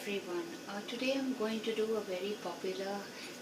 everyone. Today I'm going to do a very popular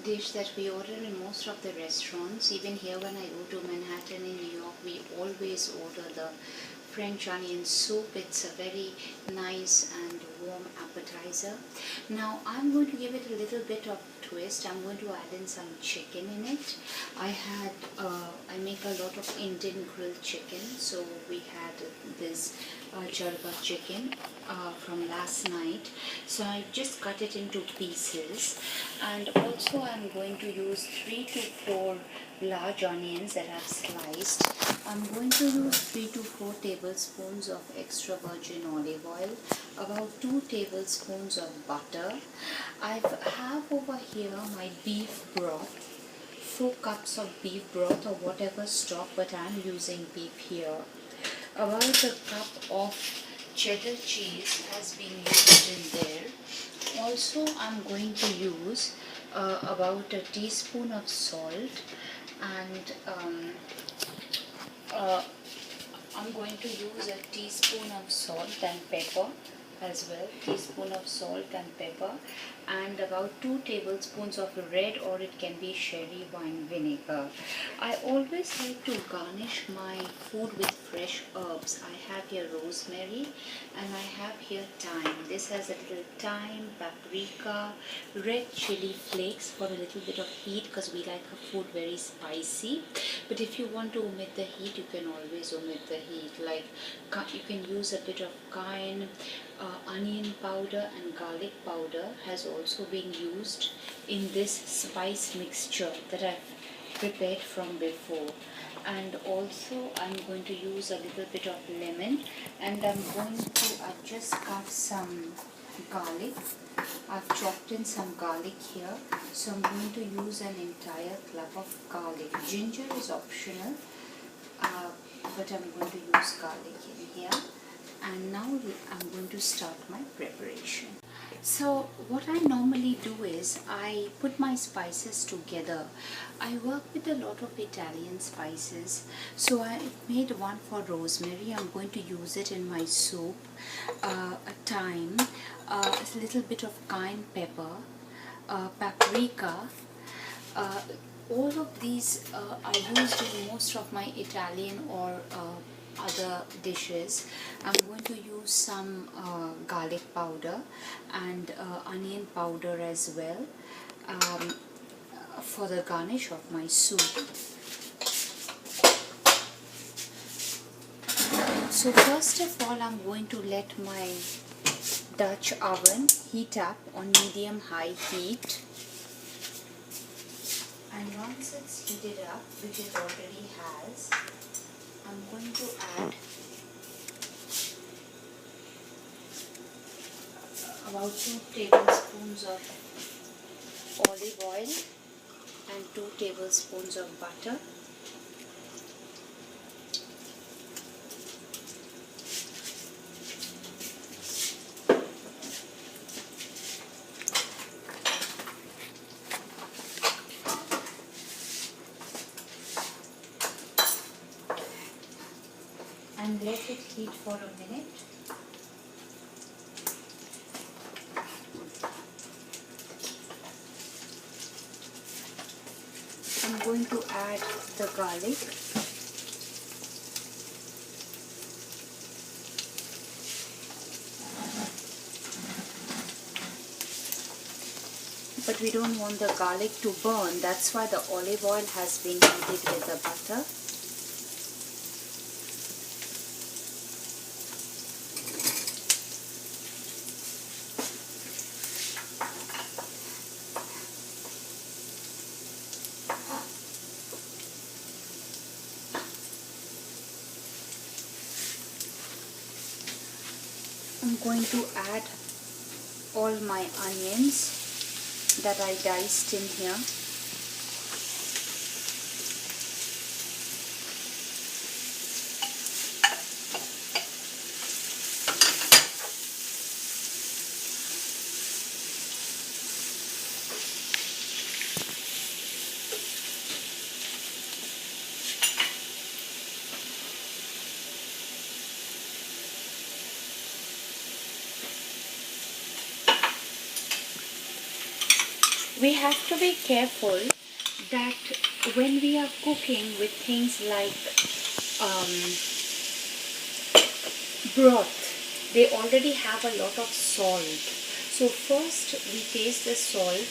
dish that we order in most of the restaurants. Even here when I go to Manhattan in New York, we always order the French onion soup. It's a very nice and warm appetizer. Now I'm going to give it a little bit of twist. I'm going to add in some chicken in it. I make a lot of Indian grilled chicken, so we had this Cheddar chicken from last night. So I just cut it into pieces, and also I'm going to use 3 to 4 large onions that I've sliced. I'm going to use 3 to 4 tablespoons of extra virgin olive oil, about 2 tablespoons of butter. I have over here my beef broth, 4 cups of beef broth or whatever stock, but I'm using beef here. About a cup of cheddar cheese has been used in there. Also I'm going to use about a teaspoon of salt, and I'm going to use a teaspoon of salt and pepper as well, teaspoon of salt and pepper, and about 2 tablespoons of red, or it can be sherry wine vinegar. I always like to garnish my food with fresh herbs. I have here rosemary and I have here thyme. This has a little thyme, paprika, red chili flakes for a little bit of heat because we like our food very spicy. But if you want to omit the heat, you can always omit the heat. Like you can use a bit of cayenne, onion powder and garlic powder has also been used in this spice mixture that I've prepared from before. And also I'm going to use a little bit of lemon, and I just cut some garlic. I've chopped in some garlic here, so I'm going to use an entire clove of garlic. Ginger is optional, but I'm going to use garlic in here. And now I'm going to start my preparation. So what I normally do is I put my spices together. I work with a lot of Italian spices, so I made one for rosemary. I'm going to use it in my soup. Thyme, a little bit of cayenne pepper, paprika. All of these are used in most of my Italian or other dishes. I'm going to use some garlic powder and onion powder as well for the garnish of my soup. So first of all, I'm going to let my Dutch oven heat up on medium-high heat. And once it's heated up, which it already has, I'm going to add about 2 tablespoons of olive oil and 2 tablespoons of butter. And let it heat for a minute. I'm going to add the garlic. But we don't want the garlic to burn. That's why the olive oil has been heated with the butter. I'm going to add all my onions that I diced in here. we have to be careful that when we are cooking with things like broth, they already have a lot of salt. So first we taste the salt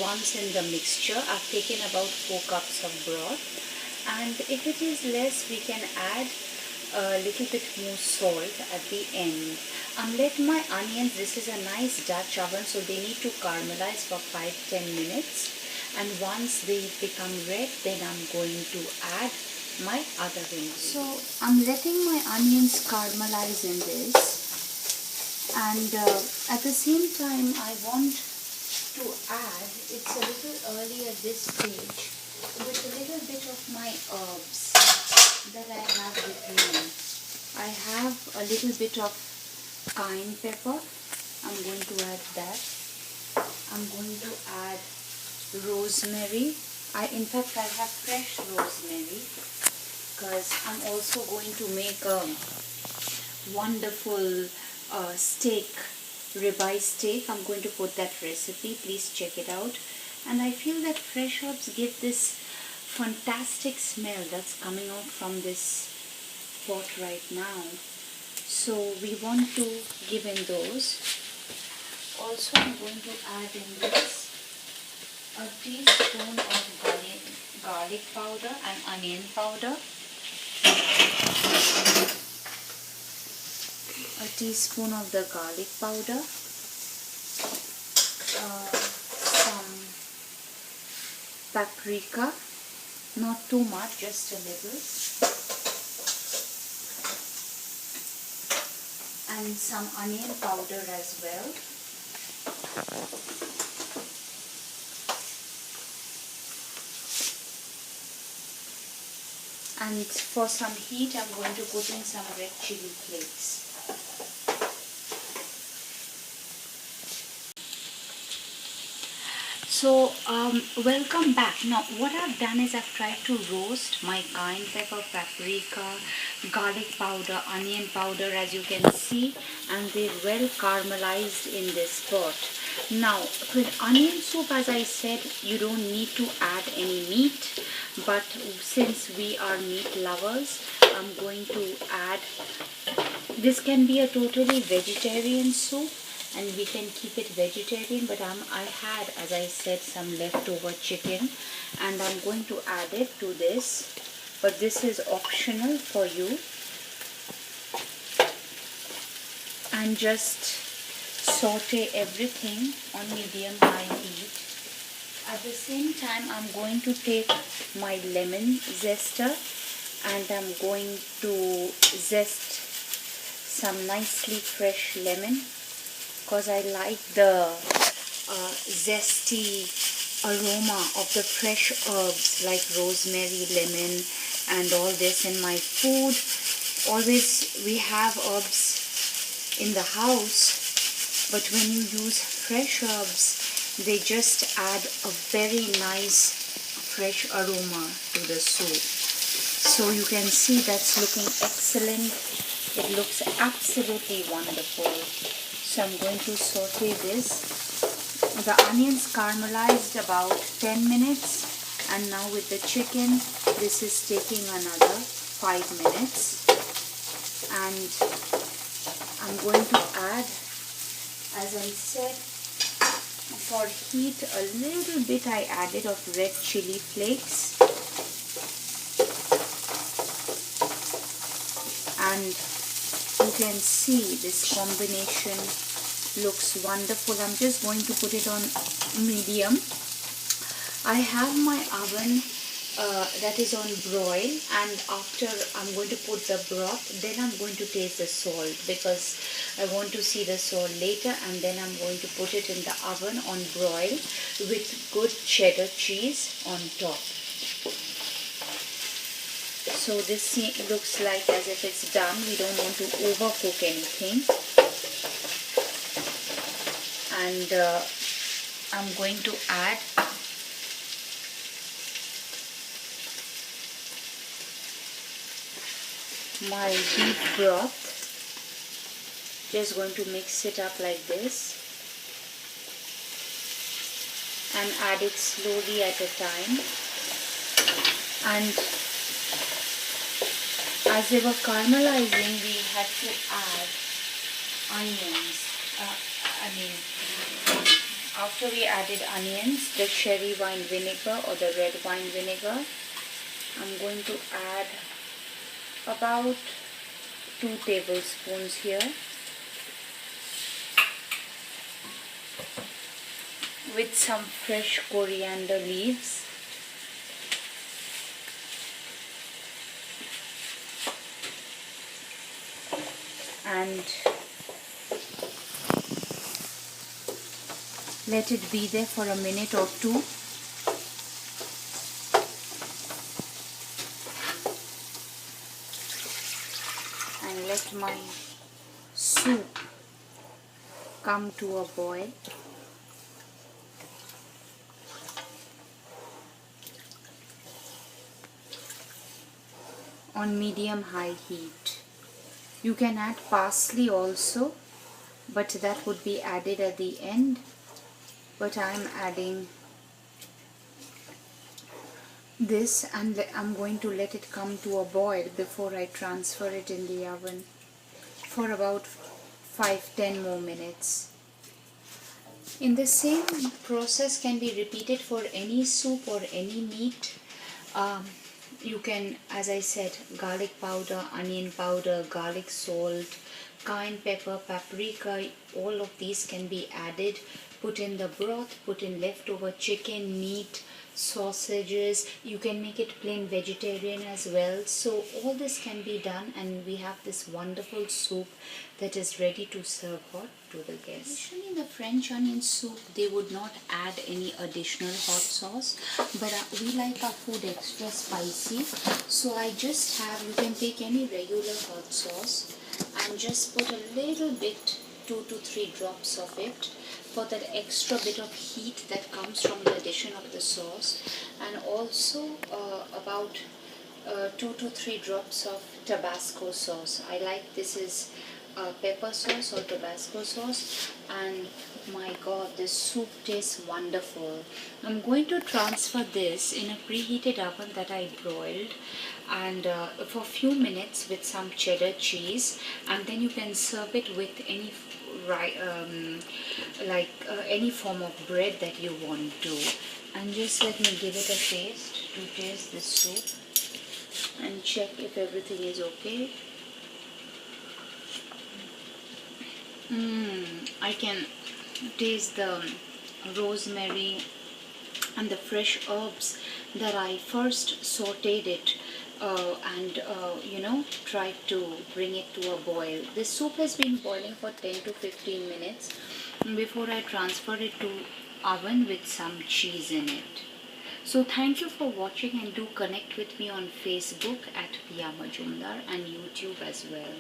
once in the mixture. I've taken about 4 cups of broth, and if it is less we can add a little bit more salt at the end. Let my onions, this is a nice Dutch oven, so they need to caramelize for 5-10 minutes, and once they become red, then I'm going to add my other ingredients. So I'm letting my onions caramelize in this, and at the same time I want to add, it's a little early at this stage, with a little bit of my herbs that I have with me. I have a little bit of cayenne pepper. I'm going to add that. I'm going to add rosemary. In fact I have fresh rosemary, because I'm also going to make a wonderful steak, ribeye steak. I'm going to put that recipe, please check it out. And I feel that fresh herbs give this fantastic smell that's coming out from this pot right now. So we want to give in those. Also I'm going to add in this a teaspoon of garlic powder and onion powder. A teaspoon of the garlic powder, some paprika, not too much, just a little, and some onion powder as well. And for some heat, I'm going to put in some red chili flakes. So welcome back. Now what I've done is I've tried to roast my cayenne pepper, paprika, garlic powder, onion powder, as you can see, and they're well caramelized in this pot. Now with onion soup, as I said, you don't need to add any meat, but since we are meat lovers, I'm going to add, this can be a totally vegetarian soup and we can keep it vegetarian, but I had, as I said, some leftover chicken and I'm going to add it to this, but this is optional for you. And just saute everything on medium-high heat. At the same time, I'm going to take my lemon zester and I'm going to zest some nicely fresh lemon, because I like the zesty aroma of the fresh herbs like rosemary, lemon and all this in my food. Always we have herbs in the house, but when you use fresh herbs, they just add a very nice fresh aroma to the soup. So you can see that's looking excellent. It looks absolutely wonderful. So I'm going to saute this. The onions caramelized about 10 minutes, and now with the chicken this is taking another 5 minutes. And I'm going to add, as I said, for heat a little bit I added of red chili flakes, and you can see this combination looks wonderful. I'm just going to put it on medium. I have my oven that is on broil, and after I'm going to put the broth, then I'm going to taste the salt because I want to see the salt later, and then I'm going to put it in the oven on broil with good cheddar cheese on top. So this looks like as if it's done. We don't want to overcook anything. And I'm going to add my beef broth. Just going to mix it up like this. and add it slowly at a time. And as they were caramelizing, we had to add onions. After we added onions, the sherry wine vinegar or the red wine vinegar, I'm going to add about 2 tablespoons here, with some fresh coriander leaves. And let it be there for a minute or two. And let my soup come to a boil. On medium-high heat. You can add parsley also, but that would be added at the end. But I'm adding this, and I'm going to let it come to a boil before I transfer it in the oven for about 5-10 more minutes. In the same process can be repeated for any soup or any meat. You can, as I said, garlic powder, onion powder, garlic salt, cayenne pepper, paprika, all of these can be added. Put in the broth, put in leftover chicken, meat, sausages. You can make it plain vegetarian as well. So all this can be done, and we have this wonderful soup that is ready to serve hot to the guests. Usually in the French onion soup, they would not add any additional hot sauce, but we like our food extra spicy. So I just have, you can take any regular hot sauce and just put a little bit, 2 to 3 drops of it, for that extra bit of heat that comes from the addition of the sauce, and also about 2 to 3 drops of Tabasco sauce. I like, this is pepper sauce or Tabasco sauce, and my god, this soup tastes wonderful. I'm going to transfer this in a preheated oven that I broiled, and for a few minutes with some cheddar cheese, and then you can serve it with any any form of bread that you want to. And just let me give it a taste to taste this soup and check if everything is okay. I can taste the rosemary and the fresh herbs that I first sauteed it and tried to bring it to a boil. This soup has been boiling for 10 to 15 minutes before I transfer it to oven with some cheese in it. So thank you for watching, and do connect with me on Facebook at Pia Majumdar and YouTube as well.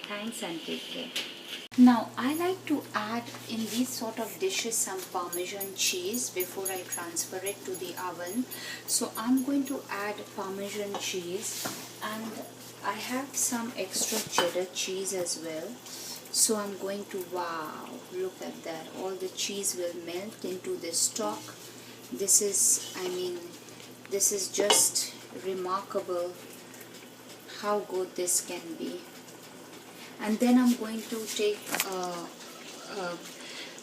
Thanks and take care. Now I like to add in these sort of dishes some Parmesan cheese before I transfer it to the oven. So I'm going to add Parmesan cheese, and I have some extra cheddar cheese as well. So I'm going to, wow, look at that, all the cheese will melt into this stock. This is, this is just remarkable how good this can be. And then I'm going to take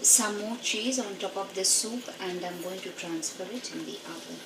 some more cheese on top of the soup, and I'm going to transfer it in the oven.